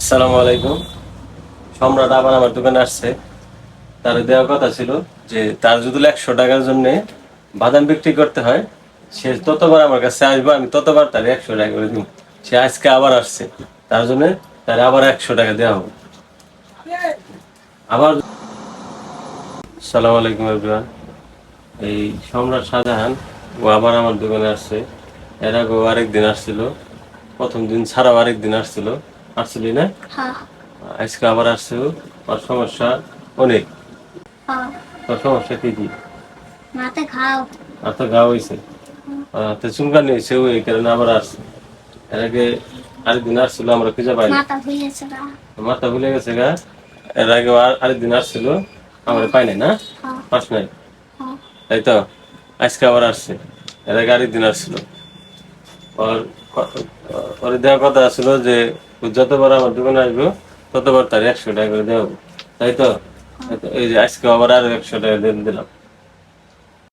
আসসালামু আলাইকুম। সম্রাট আবার আমার দোকানে আসছে। তার দেওয়ার কথা ছিল যে তার যদি 100 টাকার জন্য বাদাম বিক্রি করতে হয়, সে ততবার আমার কাছে আসবে, আমি ততবার তার 100 টাকা করে দিব। সে আজকে আবার আসছে, তার জন্য তার আবার 100 টাকা দেওয়া হবে। আবার সালাম আলাইকুম এভরিওয়ান। এই সম্রাট শাহজাহান ও আবার আমার দোকানে আসছে। এর আগেও আরেকদিন আসছিল, প্রথম দিন ছাড়াও আরেকদিন আসছিলি না? হ্যাঁ। আজকে আবার আসছে ও। আর সমস্যা অনেক। হ্যাঁ। তোর সমস্যা কি কি? মাথা খাও। আর তো গা হয়েছে, তো চুলকানি হয়েছে, ওই কারণে আবার আসছে। এর আগে আরেকদিন আসছিল, আমরা খুঁজে পাইনি। মাথা হইয়াছে গা। মাথা ভুলে গেছে গা। এর আগে আরেকদিন আসছিল, আমরা পাই নাই না, হ্যাঁ। পাস নাই, হ্যাঁ। তাই তো। আজকে আবার আসছে। এর আগে আরেকদিন আসছিল। ওর ওর দেওয়ার কথা ছিল যে ও যতবার আমার দোকানে আসবো ততবার তার 100 টাকা করে দেওয়া হবে, তাই তো। এই তো, এই যে আজকে আবার আরো 100 টাকা দিলাম।